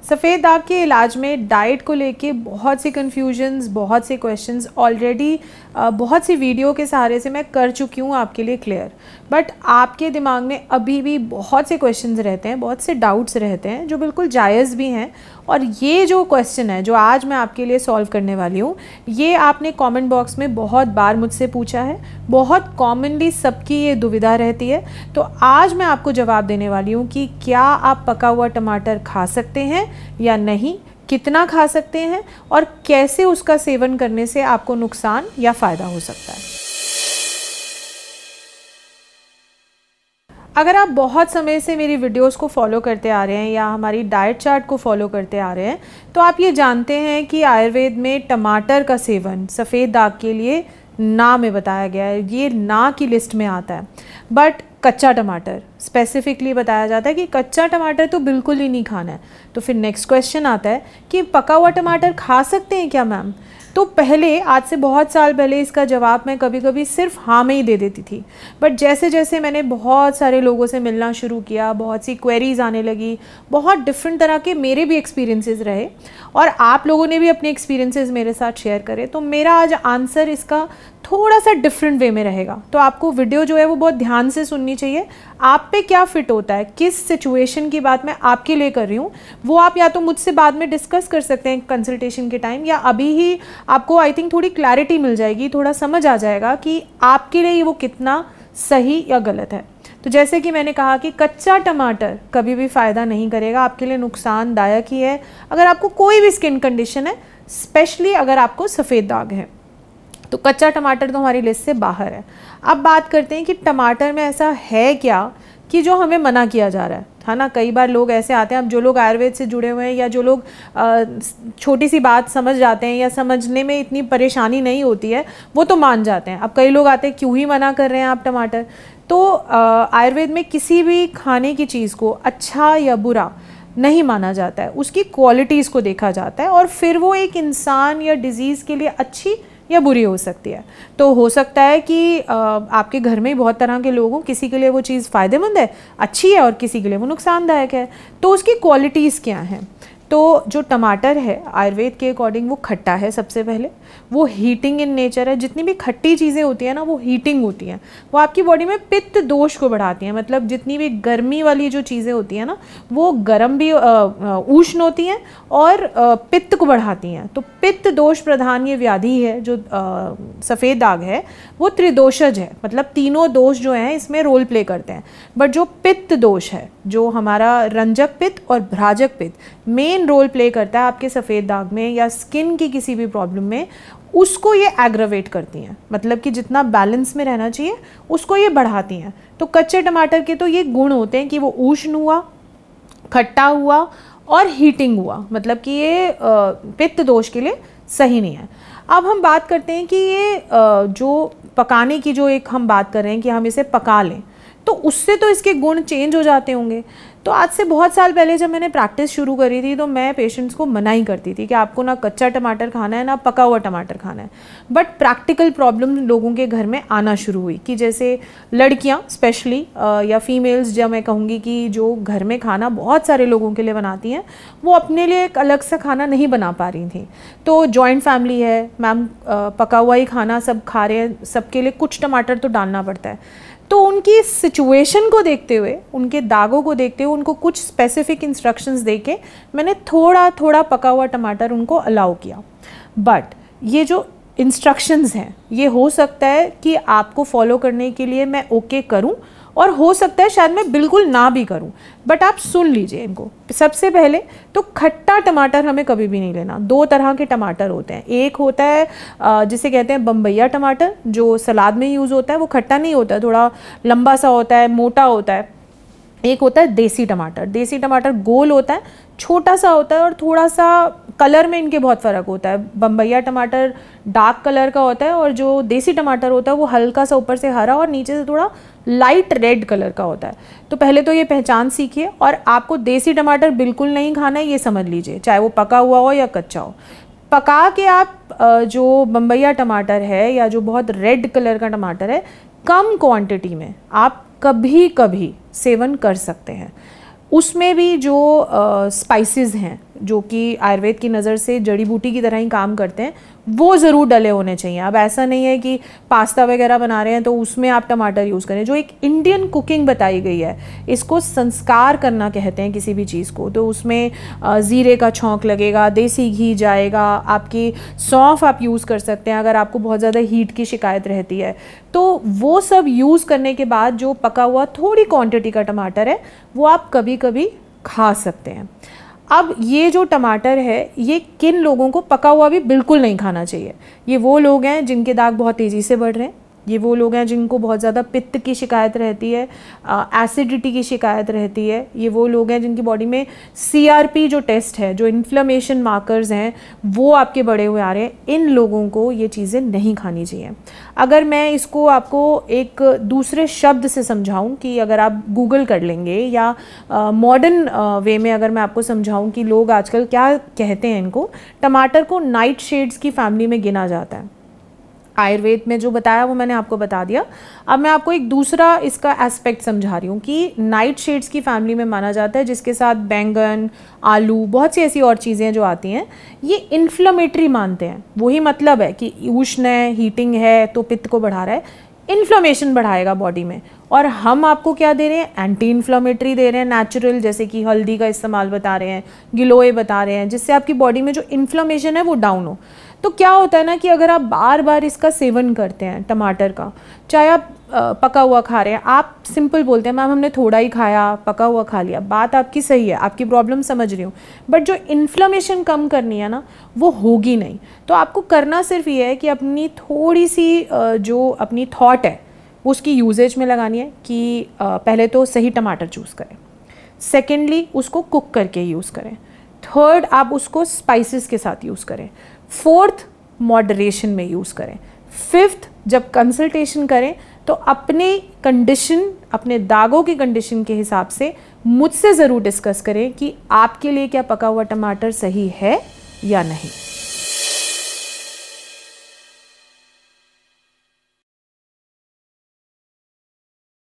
सफ़ेद दाग के इलाज में डाइट को लेके बहुत सी कन्फ्यूजन्स, बहुत से क्वेश्चंस ऑलरेडी बहुत सी वीडियो के सहारे से मैं कर चुकी हूँ आपके लिए क्लियर। बट आपके दिमाग में अभी भी बहुत से क्वेश्चंस रहते हैं, बहुत से डाउट्स रहते हैं जो बिल्कुल जायज़ भी हैं। और ये जो क्वेश्चन है जो आज मैं आपके लिए सॉल्व करने वाली हूँ, ये आपने कमेंट बॉक्स में बहुत बार मुझसे पूछा है, बहुत कॉमनली सबकी ये दुविधा रहती है। तो आज मैं आपको जवाब देने वाली हूँ कि क्या आप पका हुआ टमाटर खा सकते हैं या नहीं, कितना खा सकते हैं और कैसे उसका सेवन करने से आपको नुकसान या फ़ायदा हो सकता है। अगर आप बहुत समय से मेरी वीडियोस को फॉलो करते आ रहे हैं या हमारी डाइट चार्ट को फॉलो करते आ रहे हैं तो आप ये जानते हैं कि आयुर्वेद में टमाटर का सेवन सफ़ेद दाग के लिए ना में बताया गया है, ये ना की लिस्ट में आता है। बट कच्चा टमाटर स्पेसिफिकली बताया जाता है कि कच्चा टमाटर तो बिल्कुल ही नहीं खाना है। तो फिर नेक्स्ट क्वेश्चन आता है कि पका हुआ टमाटर खा सकते हैं क्या मैम? तो पहले, आज से बहुत साल पहले, इसका जवाब मैं कभी कभी सिर्फ हाँ में ही दे देती थी। बट जैसे जैसे मैंने बहुत सारे लोगों से मिलना शुरू किया, बहुत सी क्वेरीज आने लगी, बहुत डिफरेंट तरह के मेरे भी एक्सपीरियंसेस रहे और आप लोगों ने भी अपने एक्सपीरियंसेस मेरे साथ शेयर करे, तो मेरा आज आंसर इसका थोड़ा सा डिफरेंट वे में रहेगा। तो आपको वीडियो जो है वो बहुत ध्यान से सुननी चाहिए। आप पे क्या फिट होता है, किस सिचुएशन की बात मैं आपके लिए कर रही हूँ, वो आप या तो मुझसे बाद में डिस्कस कर सकते हैं कंसल्टेशन के टाइम, या अभी ही आपको आई थिंक थोड़ी क्लैरिटी मिल जाएगी, थोड़ा समझ आ जाएगा कि आपके लिए वो कितना सही या गलत है। तो जैसे कि मैंने कहा कि कच्चा टमाटर कभी भी फ़ायदा नहीं करेगा, आपके लिए नुकसानदायक ही है अगर आपको कोई भी स्किन कंडीशन है, स्पेशली अगर आपको सफ़ेद दाग है। तो कच्चा टमाटर तो हमारी लिस्ट से बाहर है। अब बात करते हैं कि टमाटर में ऐसा है क्या कि जो हमें मना किया जा रहा है ना। कई बार लोग ऐसे आते हैं, अब जो लोग आयुर्वेद से जुड़े हुए हैं या जो लोग छोटी सी बात समझ जाते हैं या समझने में इतनी परेशानी नहीं होती है, वो तो मान जाते हैं। अब कई लोग आते हैं, क्यों ही मना कर रहे हैं आप टमाटर? तो आयुर्वेद में किसी भी खाने की चीज़ को अच्छा या बुरा नहीं माना जाता है, उसकी क्वालिटीज़ को देखा जाता है और फिर वो एक इंसान या डिजीज़ के लिए अच्छी या बुरी हो सकती है। तो हो सकता है कि आपके घर में ही बहुत तरह के लोग हों, किसी के लिए वो चीज़ फ़ायदेमंद है, अच्छी है, और किसी के लिए वो नुकसानदायक है। तो उसकी क्वालिटीज़ क्या हैं? तो जो टमाटर है आयुर्वेद के अकॉर्डिंग वो खट्टा है, सबसे पहले वो हीटिंग इन नेचर है। जितनी भी खट्टी चीज़ें होती हैं ना, वो हीटिंग होती हैं, वो आपकी बॉडी में पित्त दोष को बढ़ाती हैं। मतलब जितनी भी गर्मी वाली जो चीज़ें होती हैं ना, वो गर्म भी उष्ण होती हैं और पित्त को बढ़ाती हैं। तो पित्त दोष प्रधान ये व्याधि है जो सफ़ेद दाग है, वो त्रिदोषज है, मतलब तीनों दोष जो हैं इसमें रोल प्ले करते हैं। बट जो पित्त दोष है, जो हमारा रंजक पित्त और भ्राजक पित्त मेन रोल प्ले करता है आपके सफ़ेद दाग में या स्किन की किसी भी प्रॉब्लम में, उसको ये एग्रावेट करती हैं। मतलब कि जितना बैलेंस में रहना चाहिए उसको ये बढ़ाती हैं। तो कच्चे टमाटर के तो ये गुण होते हैं कि वो उष्ण हुआ, खट्टा हुआ और हीटिंग हुआ, मतलब कि ये पित्त दोष के लिए सही नहीं है। अब हम बात करते हैं कि ये जो पकाने की जो एक हम बात कर रहे हैं कि हम इसे पका लें, तो उससे तो इसके गुण चेंज हो जाते होंगे। तो आज से बहुत साल पहले जब मैंने प्रैक्टिस शुरू करी थी तो मैं पेशेंट्स को मना ही करती थी कि आपको ना कच्चा टमाटर खाना है ना पका हुआ टमाटर खाना है। बट प्रैक्टिकल प्रॉब्लम लोगों के घर में आना शुरू हुई कि जैसे लड़कियां स्पेशली या फीमेल्स, जब मैं कहूँगी कि जो घर में खाना बहुत सारे लोगों के लिए बनाती हैं, वो अपने लिए एक अलग सा खाना नहीं बना पा रही थी। तो जॉइंट फैमिली है मैम, पका हुआ ही खाना सब खा रहे हैं, सबके लिए कुछ टमाटर तो डालना पड़ता है। तो उनकी सिचुएशन को देखते हुए, उनके दागों को देखते हुए, उनको कुछ स्पेसिफिक इंस्ट्रक्शंस देके मैंने थोड़ा थोड़ा पका हुआ टमाटर उनको अलाउ किया। बट ये जो इंस्ट्रक्शंस हैं, ये हो सकता है कि आपको फॉलो करने के लिए मैं ओके करूं और हो सकता है शायद मैं बिल्कुल ना भी करूं। बट आप सुन लीजिए इनको। सबसे पहले तो खट्टा टमाटर हमें कभी भी नहीं लेना। दो तरह के टमाटर होते हैं, एक होता है जिसे कहते हैं बम्बैया टमाटर, जो सलाद में यूज़ होता है, वो खट्टा नहीं होता है, थोड़ा लंबा सा होता है, मोटा होता है। एक होता है देसी टमाटर। देसी टमाटर गोल होता है, छोटा सा होता है और थोड़ा सा कलर में इनके बहुत फ़र्क होता है। बम्बैया टमाटर डार्क कलर का होता है और जो देसी टमाटर होता है वो हल्का सा ऊपर से हरा और नीचे से थोड़ा लाइट रेड कलर का होता है। तो पहले तो ये पहचान सीखिए, और आपको देसी टमाटर बिल्कुल नहीं खाना है ये समझ लीजिए, चाहे वो पका हुआ हो या कच्चा हो। पका के आप जो बम्बैया टमाटर है या जो बहुत रेड कलर का टमाटर है, कम क्वांटिटी में आप कभी कभी सेवन कर सकते हैं। उसमें भी जो स्पाइसेस हैं, जो कि आयुर्वेद की नज़र से जड़ी बूटी की तरह ही काम करते हैं, वो ज़रूर डले होने चाहिए। अब ऐसा नहीं है कि पास्ता वगैरह बना रहे हैं तो उसमें आप टमाटर यूज़ करें। जो एक इंडियन कुकिंग बताई गई है, इसको संस्कार करना कहते हैं किसी भी चीज़ को, तो उसमें ज़ीरे का छौंक लगेगा, देसी घी जाएगा, आपकी सौंफ आप यूज़ कर सकते हैं अगर आपको बहुत ज़्यादा हीट की शिकायत रहती है। तो वो सब यूज़ करने के बाद जो पका हुआ थोड़ी क्वांटिटी का टमाटर है वो आप कभी कभी खा सकते हैं। अब ये जो टमाटर है, ये किन लोगों को पका हुआ भी बिल्कुल नहीं खाना चाहिए? ये वो लोग हैं जिनके दाग बहुत तेज़ी से बढ़ रहे हैं, ये वो लोग हैं जिनको बहुत ज़्यादा पित्त की शिकायत रहती है, एसिडिटी की शिकायत रहती है, ये वो लोग हैं जिनकी बॉडी में CRP जो टेस्ट है, जो इन्फ्लेमेशन मार्कर्स हैं, वो आपके बढ़े हुए आ रहे हैं। इन लोगों को ये चीज़ें नहीं खानी चाहिए। अगर मैं इसको आपको एक दूसरे शब्द से समझाऊं, कि अगर आप गूगल कर लेंगे या मॉडर्न वे में अगर मैं आपको समझाऊं कि लोग आजकल क्या कहते हैं इनको, टमाटर को नाइट शेड्स की फैमिली में गिना जाता है। आयुर्वेद में जो बताया वो मैंने आपको बता दिया। अब मैं आपको एक दूसरा इसका एस्पेक्ट समझा रही हूँ कि नाइट शेड्स की फैमिली में माना जाता है, जिसके साथ बैंगन, आलू, बहुत सी ऐसी और चीज़ें जो आती हैं, ये इन्फ्लेमेटरी मानते हैं। वही मतलब है कि उष्ण है, हीटिंग है, तो पित्त को बढ़ा रहा है, इन्फ्लेमेशन बढ़ाएगा बॉडी में। और हम आपको क्या दे रहे हैं? एंटी इन्फ्लेमेटरी दे रहे हैं, नेचुरल, जैसे कि हल्दी का इस्तेमाल बता रहे हैं, गिलोय बता रहे हैं, जिससे आपकी बॉडी में जो इन्फ्लेमेशन है वो डाउन हो। तो क्या होता है ना कि अगर आप बार बार इसका सेवन करते हैं टमाटर का, चाहे आप पका हुआ खा रहे हैं, आप सिंपल बोलते हैं मैम हमने थोड़ा ही खाया, पका हुआ खा लिया, बात आपकी सही है, आपकी प्रॉब्लम समझ रही हूँ, बट जो इन्फ्लेमेशन कम करनी है ना, वो होगी नहीं। तो आपको करना सिर्फ ये है कि अपनी थोड़ी सी जो अपनी थॉट है उसकी यूजेज में लगानी है कि पहले तो सही टमाटर चूज़ करें, सेकेंडली उसको कुक करके यूज़ करें, थर्ड आप उसको स्पाइसेस के साथ यूज़ करें, फोर्थ मॉडरेशन में यूज़ करें, फिफ्थ जब कंसल्टेशन करें तो अपने कंडीशन, अपने दागों की कंडीशन के हिसाब से मुझसे ज़रूर डिस्कस करें कि आपके लिए क्या पका हुआ टमाटर सही है या नहीं।